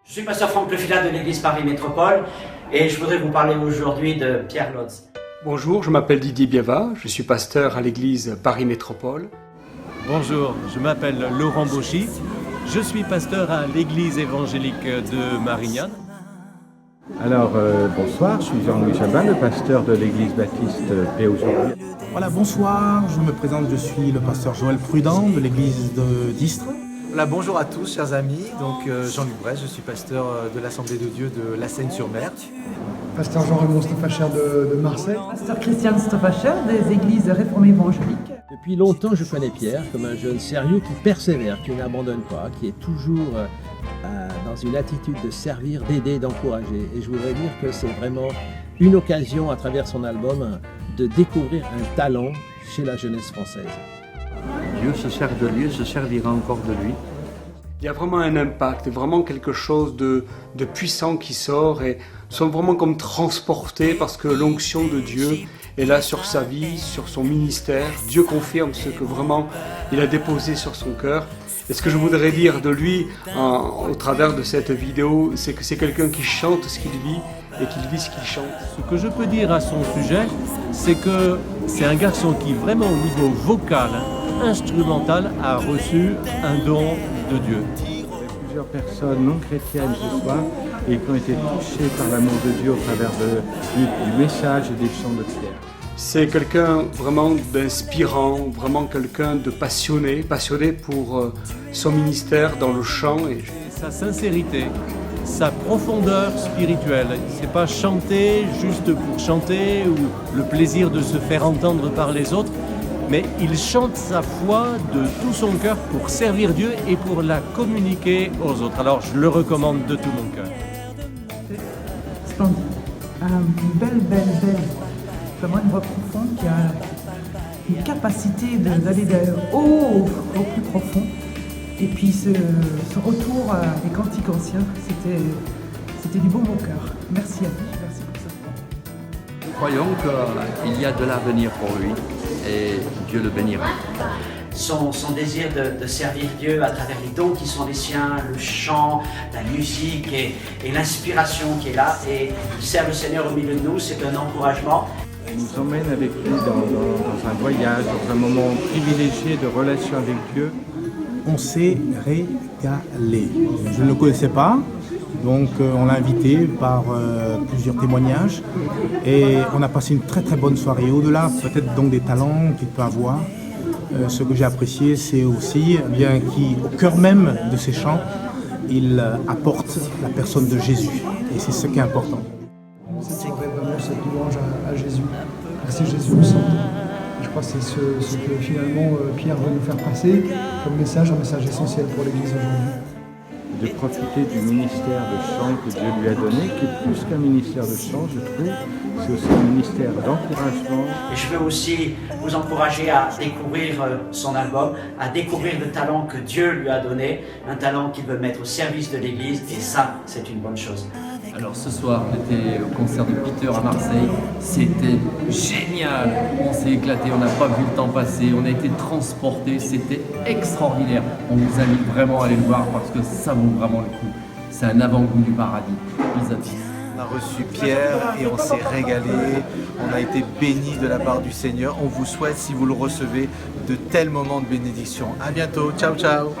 Je suis pasteur Franck Lefila de l'église Paris Métropole et je voudrais vous parler aujourd'hui de Pierre Lotz. Bonjour, je m'appelle Didier Biava, je suis pasteur à l'église Paris Métropole. Bonjour, je m'appelle Laurent Bauchy, je suis pasteur à l'église évangélique de Marignane. Alors, bonsoir, je suis Jean-Louis Chabin, le pasteur de l'église baptiste Paix aujourd'hui. Voilà, bonsoir, je me présente, je suis le pasteur Joël Prudent de l'église d'Istres. Voilà, bonjour à tous, chers amis. Donc, Jean-Luc Bresse, je suis pasteur de l'Assemblée de Dieu de La Seyne-sur-Mer. Pasteur Jean-Raymond Stoffacher de Marseille. Pasteur Christian Stoffacher des églises réformées évangéliques. Depuis longtemps, je connais Pierre comme un jeune sérieux qui persévère, qui n'abandonne pas, qui est toujours dans une attitude de servir, d'aider, d'encourager. Et je voudrais dire que c'est vraiment une occasion, à travers son album, de découvrir un talent chez la jeunesse française. Dieu se sert de lui, se servira encore de lui. Il y a vraiment un impact, vraiment quelque chose de puissant qui sort et nous sommes vraiment comme transportés parce que l'onction de Dieu est là sur sa vie, sur son ministère. Dieu confirme ce que vraiment il a déposé sur son cœur. Et ce que je voudrais dire de lui au travers de cette vidéo, c'est que c'est quelqu'un qui chante ce qu'il vit et qu'il vit ce qu'il chante. Ce que je peux dire à son sujet, c'est que c'est un garçon qui vraiment au niveau vocal, instrumental, a reçu un don de Dieu. Il y a plusieurs personnes non chrétiennes ce soir et qui ont été touchées par l'amour de Dieu au travers du message et des chants de Pierre. C'est quelqu'un vraiment d'inspirant, vraiment quelqu'un de passionné pour son ministère dans le chant. Et sa sincérité, sa profondeur spirituelle, c'est pas chanter juste pour chanter ou le plaisir de se faire entendre par les autres, mais il chante sa foi de tout son cœur pour servir Dieu et pour la communiquer aux autres. Alors je le recommande de tout mon cœur. Splendide. Une belle, vraiment une voix profonde qui a une capacité d'aller au plus profond. Et puis ce retour à des cantiques anciens, c'était du baume au cœur. Merci à vous, merci pour ce temps. Nous croyons qu'il y a de l'avenir pour lui et Dieu le bénira. Son désir de servir Dieu à travers les dons qui sont les siens, le chant, la musique et l'inspiration qui est là. Et il sert le Seigneur au milieu de nous, c'est un encouragement. Il nous emmène avec lui dans un voyage, dans un moment privilégié de relation avec Dieu. On s'est régalé. Je ne le connaissais pas, donc on l'a invité par plusieurs témoignages et on a passé une très bonne soirée. Au-delà peut-être donc des talents qu'il peut avoir, ce que j'ai apprécié c'est aussi bien qu'au cœur même de ses chants, il apporte la personne de Jésus et c'est ce qui est important. C'est vraiment cette louange à Jésus. Merci Jésus au centre. Je crois que c'est ce que finalement Pierre veut nous faire passer comme message, un message essentiel pour l'Église aujourd'hui. De profiter du ministère de chant que Dieu lui a donné, qui est plus qu'un ministère de chant, je trouve. C'est aussi un ministère d'encouragement. Et je veux aussi vous encourager à découvrir son album, à découvrir le talent que Dieu lui a donné, un talent qu'il veut mettre au service de l'Église, et ça, c'est une bonne chose. Alors ce soir, j'étais au concert de Peter à Marseille, c'était génial, on s'est éclaté, on n'a pas vu le temps passer, on a été transportés, c'était extraordinaire. On vous invite vraiment à aller le voir parce que ça vaut vraiment le coup. C'est un avant-goût du paradis. On a reçu Pierre et on s'est régalé, on a été bénis de la part du Seigneur. On vous souhaite, si vous le recevez, de tels moments de bénédiction. À bientôt, ciao ciao.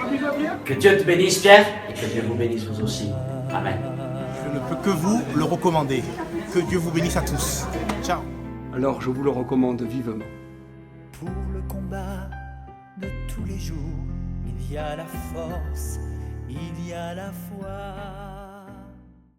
Que Dieu te bénisse Pierre, et que Dieu vous bénisse vous aussi. Amen. Je ne peux que vous le recommander. Que Dieu vous bénisse à tous. Ciao. alors je vous le recommande vivement. Pour le combat de tous les jours, il y a la force, il y a la foi.